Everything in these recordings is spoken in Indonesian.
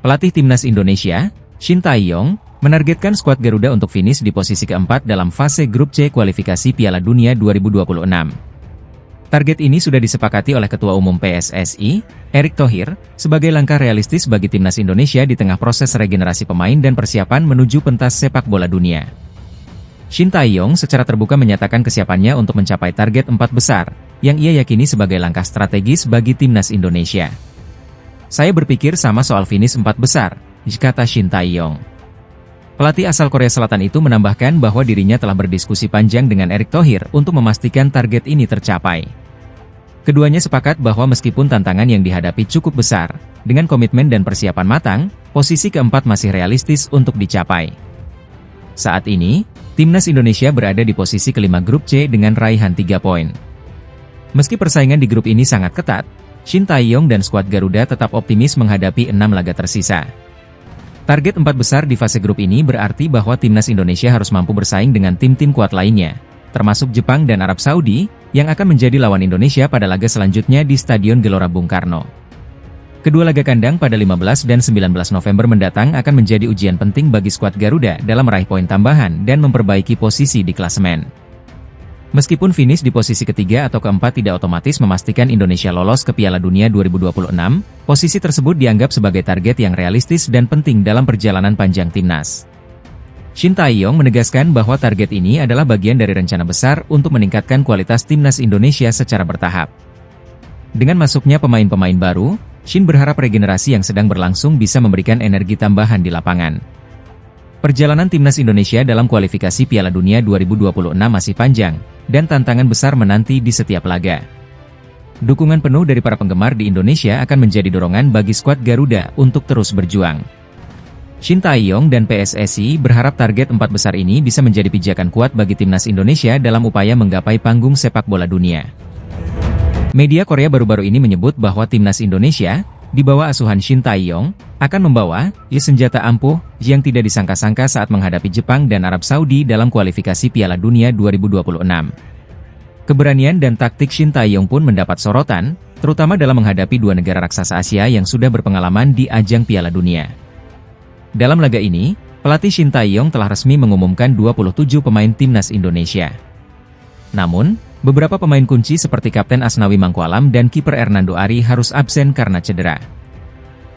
Pelatih Timnas Indonesia, Shin Tae-yong, menargetkan skuad Garuda untuk finish di posisi keempat dalam fase grup C kualifikasi Piala Dunia 2026. Target ini sudah disepakati oleh Ketua Umum PSSI, Erick Thohir, sebagai langkah realistis bagi Timnas Indonesia di tengah proses regenerasi pemain dan persiapan menuju pentas sepak bola dunia. Shin Tae-yong secara terbuka menyatakan kesiapannya untuk mencapai target 4 besar, yang ia yakini sebagai langkah strategis bagi Timnas Indonesia. Saya berpikir sama soal finish 4 besar, kata Shin Tae-yong. Pelatih asal Korea Selatan itu menambahkan bahwa dirinya telah berdiskusi panjang dengan Erick Thohir untuk memastikan target ini tercapai. Keduanya sepakat bahwa meskipun tantangan yang dihadapi cukup besar, dengan komitmen dan persiapan matang, posisi keempat masih realistis untuk dicapai. Saat ini, Timnas Indonesia berada di posisi kelima grup C dengan raihan 3 poin. Meski persaingan di grup ini sangat ketat, Shin Tae-yong dan skuad Garuda tetap optimis menghadapi 6 laga tersisa. Target 4 besar di fase grup ini berarti bahwa Timnas Indonesia harus mampu bersaing dengan tim-tim kuat lainnya, termasuk Jepang dan Arab Saudi, yang akan menjadi lawan Indonesia pada laga selanjutnya di Stadion Gelora Bung Karno. Kedua laga kandang pada 15 dan 19 November mendatang akan menjadi ujian penting bagi skuad Garuda dalam meraih poin tambahan dan memperbaiki posisi di klasemen. Meskipun finish di posisi ketiga atau keempat tidak otomatis memastikan Indonesia lolos ke Piala Dunia 2026, posisi tersebut dianggap sebagai target yang realistis dan penting dalam perjalanan panjang timnas. Shin Tae-yong menegaskan bahwa target ini adalah bagian dari rencana besar untuk meningkatkan kualitas timnas Indonesia secara bertahap. Dengan masuknya pemain-pemain baru, Shin berharap regenerasi yang sedang berlangsung bisa memberikan energi tambahan di lapangan. Perjalanan timnas Indonesia dalam kualifikasi Piala Dunia 2026 masih panjang, dan tantangan besar menanti di setiap laga. Dukungan penuh dari para penggemar di Indonesia akan menjadi dorongan bagi skuad Garuda untuk terus berjuang. Shin Tae-yong dan PSSI berharap target 4 besar ini bisa menjadi pijakan kuat bagi timnas Indonesia dalam upaya menggapai panggung sepak bola dunia. Media Korea baru-baru ini menyebut bahwa timnas Indonesia, di bawah asuhan Shin Tae-yong, akan membawa senjata ampuh yang tidak disangka-sangka saat menghadapi Jepang dan Arab Saudi dalam kualifikasi Piala Dunia 2026. Keberanian dan taktik Shin Tae-yong pun mendapat sorotan, terutama dalam menghadapi dua negara raksasa Asia yang sudah berpengalaman di ajang Piala Dunia. Dalam laga ini, pelatih Shin Tae-yong telah resmi mengumumkan 27 pemain timnas Indonesia. Namun, beberapa pemain kunci seperti Kapten Asnawi Mangkualam dan kiper Hernando Ari harus absen karena cedera.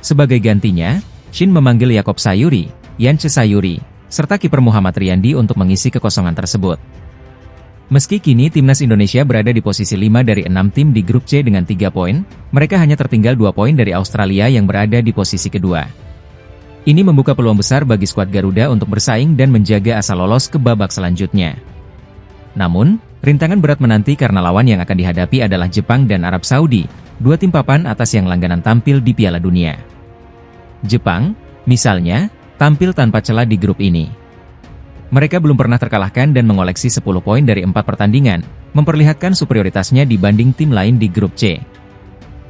Sebagai gantinya, Shin memanggil Yakob Sayuri, Yance Sayuri, serta kiper Muhammad Riyandi untuk mengisi kekosongan tersebut. Meski kini timnas Indonesia berada di posisi 5 dari 6 tim di grup C dengan 3 poin, mereka hanya tertinggal 2 poin dari Australia yang berada di posisi kedua. Ini membuka peluang besar bagi skuad Garuda untuk bersaing dan menjaga asa lolos ke babak selanjutnya. Namun, rintangan berat menanti karena lawan yang akan dihadapi adalah Jepang dan Arab Saudi, dua tim papan atas yang langganan tampil di Piala Dunia. Jepang, misalnya, tampil tanpa celah di grup ini. Mereka belum pernah terkalahkan dan mengoleksi 10 poin dari 4 pertandingan, memperlihatkan superioritasnya dibanding tim lain di grup C.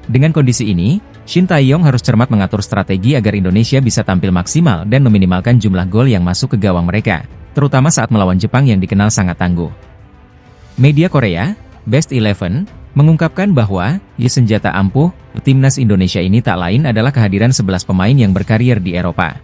Dengan kondisi ini, Shin Tae-yong harus cermat mengatur strategi agar Indonesia bisa tampil maksimal dan meminimalkan jumlah gol yang masuk ke gawang mereka, terutama saat melawan Jepang yang dikenal sangat tangguh. Media Korea, Best 11, mengungkapkan bahwa senjata ampuh timnas Indonesia ini tak lain adalah kehadiran 11 pemain yang berkarier di Eropa.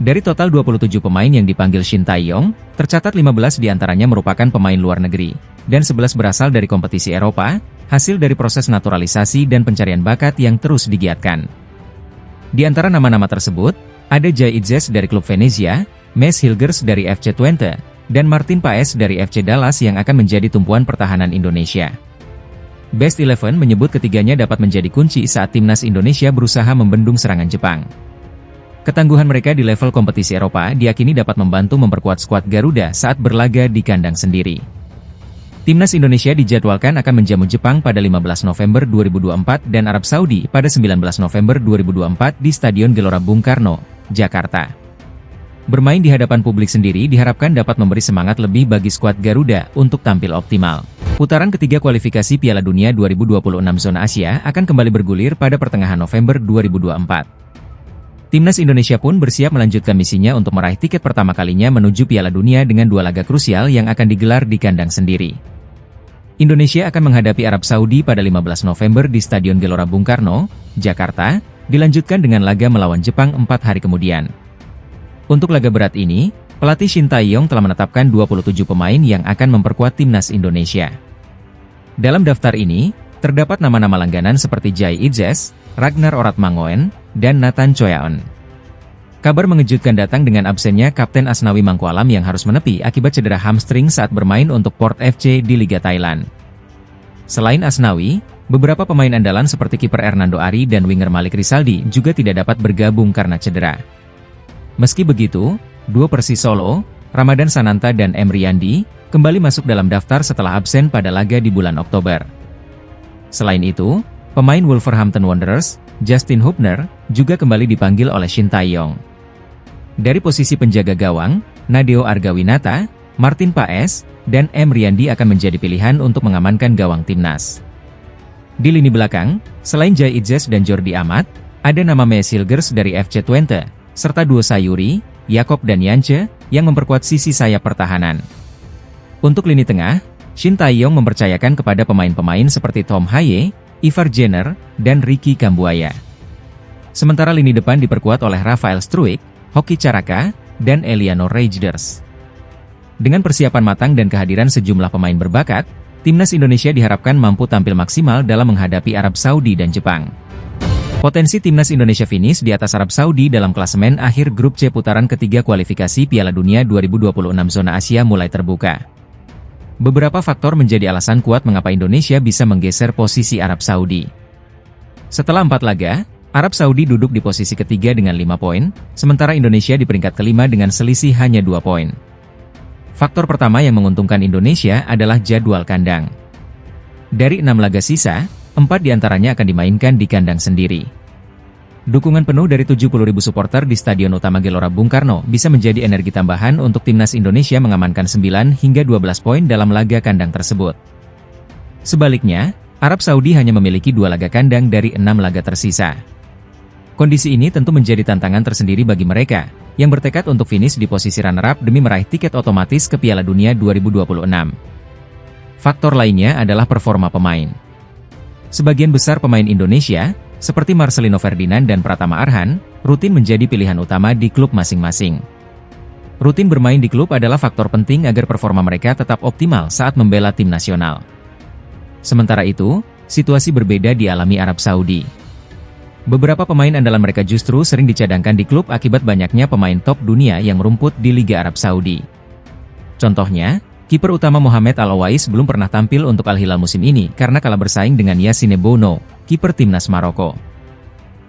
Dari total 27 pemain yang dipanggil Shin Tae-yong, tercatat 15 diantaranya merupakan pemain luar negeri, dan 11 berasal dari kompetisi Eropa, hasil dari proses naturalisasi dan pencarian bakat yang terus digiatkan. Di antara nama-nama tersebut, ada Jay Itzes dari klub Venezia, Mes Hilgers dari FC Twente, dan Martin Paes dari FC Dallas yang akan menjadi tumpuan pertahanan Indonesia. Best 11 menyebut ketiganya dapat menjadi kunci saat timnas Indonesia berusaha membendung serangan Jepang. Ketangguhan mereka di level kompetisi Eropa diyakini dapat membantu memperkuat skuad Garuda saat berlaga di kandang sendiri. Timnas Indonesia dijadwalkan akan menjamu Jepang pada 15 November 2024 dan Arab Saudi pada 19 November 2024 di Stadion Gelora Bung Karno, Jakarta. Bermain di hadapan publik sendiri diharapkan dapat memberi semangat lebih bagi skuad Garuda untuk tampil optimal. Putaran ketiga kualifikasi Piala Dunia 2026 zona Asia akan kembali bergulir pada pertengahan November 2024. Timnas Indonesia pun bersiap melanjutkan misinya untuk meraih tiket pertama kalinya menuju Piala Dunia dengan 2 laga krusial yang akan digelar di kandang sendiri. Indonesia akan menghadapi Arab Saudi pada 15 November di Stadion Gelora Bung Karno, Jakarta, dilanjutkan dengan laga melawan Jepang 4 hari kemudian. Untuk laga berat ini, pelatih Shin Tae-yong telah menetapkan 27 pemain yang akan memperkuat Timnas Indonesia. Dalam daftar ini, terdapat nama-nama langganan seperti Jai Idzes, Ragnar Oratmangoen, dan Nathan Choyaon. Kabar mengejutkan datang dengan absennya Kapten Asnawi Mangkualam yang harus menepi akibat cedera hamstring saat bermain untuk Port FC di Liga Thailand. Selain Asnawi, beberapa pemain andalan seperti kiper Hernando Ari dan winger Malik Rizaldi juga tidak dapat bergabung karena cedera. Meski begitu, duo Persis Solo, Ramadan Sananta dan Emre Yandi, kembali masuk dalam daftar setelah absen pada laga di bulan Oktober. Selain itu, pemain Wolverhampton Wanderers, Justin Hubner, juga kembali dipanggil oleh Shin Tae-yong. Dari posisi penjaga gawang, Nadeo Argawinata, Martin Paes, dan Emre Yandi akan menjadi pilihan untuk mengamankan gawang timnas. Di lini belakang, selain Jai Idzes dan Jordi Amat, ada nama Mes Hilgers dari FC Twente, serta duo Sayuri, Jakob dan Yance, yang memperkuat sisi sayap pertahanan. Untuk lini tengah, Shin Tae-yong mempercayakan kepada pemain-pemain seperti Tom Haye, Ivar Jenner, dan Ricky Kambuaya. Sementara lini depan diperkuat oleh Rafael Struijk, Hoki Caraka, dan Eliano Reijnders. Dengan persiapan matang dan kehadiran sejumlah pemain berbakat, Timnas Indonesia diharapkan mampu tampil maksimal dalam menghadapi Arab Saudi dan Jepang. Potensi Timnas Indonesia finish di atas Arab Saudi dalam klasemen akhir grup C putaran ketiga kualifikasi Piala Dunia 2026 zona Asia mulai terbuka. Beberapa faktor menjadi alasan kuat mengapa Indonesia bisa menggeser posisi Arab Saudi. Setelah 4 laga, Arab Saudi duduk di posisi ketiga dengan 5 poin, sementara Indonesia di peringkat kelima dengan selisih hanya 2 poin. Faktor pertama yang menguntungkan Indonesia adalah jadwal kandang. Dari 6 laga sisa, 4 diantaranya akan dimainkan di kandang sendiri. Dukungan penuh dari 70.000 supporter di Stadion Utama Gelora Bung Karno bisa menjadi energi tambahan untuk Timnas Indonesia mengamankan 9 hingga 12 poin dalam laga kandang tersebut. Sebaliknya, Arab Saudi hanya memiliki 2 laga kandang dari 6 laga tersisa. Kondisi ini tentu menjadi tantangan tersendiri bagi mereka, yang bertekad untuk finish di posisi runner-up demi meraih tiket otomatis ke Piala Dunia 2026. Faktor lainnya adalah performa pemain. Sebagian besar pemain Indonesia, seperti Marcelino Ferdinand dan Pratama Arhan, rutin menjadi pilihan utama di klub masing-masing. Rutin bermain di klub adalah faktor penting agar performa mereka tetap optimal saat membela tim nasional. Sementara itu, situasi berbeda dialami Arab Saudi. Beberapa pemain andalan mereka justru sering dicadangkan di klub akibat banyaknya pemain top dunia yang merumput di Liga Arab Saudi. Contohnya, kiper utama Mohamed Al-Owais belum pernah tampil untuk Al-Hilal musim ini karena kalah bersaing dengan Yassine Bounou, kiper timnas Maroko.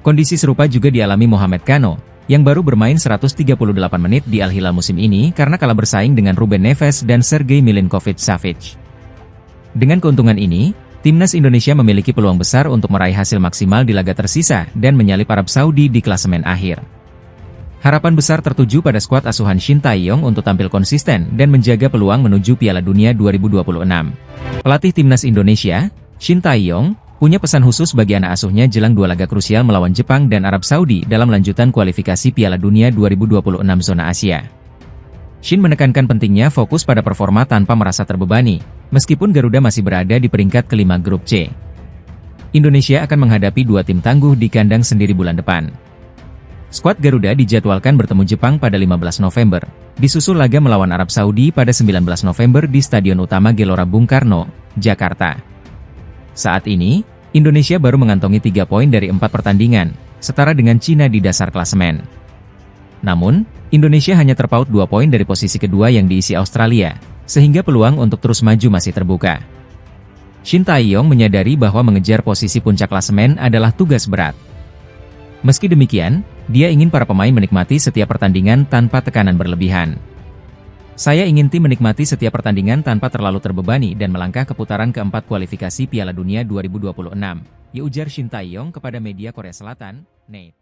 Kondisi serupa juga dialami Mohamed Kano, yang baru bermain 138 menit di Al-Hilal musim ini karena kalah bersaing dengan Ruben Neves dan Sergei Milinkovic-Savic. Dengan keuntungan ini, Timnas Indonesia memiliki peluang besar untuk meraih hasil maksimal di laga tersisa dan menyalip Arab Saudi di klasemen akhir. Harapan besar tertuju pada skuad asuhan Shin Tae-yong untuk tampil konsisten dan menjaga peluang menuju Piala Dunia 2026. Pelatih Timnas Indonesia, Shin Tae-yong, punya pesan khusus bagi anak asuhnya jelang 2 laga krusial melawan Jepang dan Arab Saudi dalam lanjutan kualifikasi Piala Dunia 2026 zona Asia. Shin menekankan pentingnya fokus pada performa tanpa merasa terbebani, meskipun Garuda masih berada di peringkat kelima grup C. Indonesia akan menghadapi 2 tim tangguh di kandang sendiri bulan depan. Skuad Garuda dijadwalkan bertemu Jepang pada 15 November, disusul laga melawan Arab Saudi pada 19 November di Stadion Utama Gelora Bung Karno, Jakarta. Saat ini, Indonesia baru mengantongi 3 poin dari 4 pertandingan, setara dengan Cina di dasar klasemen. Namun, Indonesia hanya terpaut 2 poin dari posisi kedua yang diisi Australia, sehingga peluang untuk terus maju masih terbuka. Shin Tae-yong menyadari bahwa mengejar posisi puncak klasemen adalah tugas berat. Meski demikian, dia ingin para pemain menikmati setiap pertandingan tanpa tekanan berlebihan. Saya ingin tim menikmati setiap pertandingan tanpa terlalu terbebani dan melangkah ke putaran keempat kualifikasi Piala Dunia 2026, ujar Shin Tae-yong kepada media Korea Selatan, NET.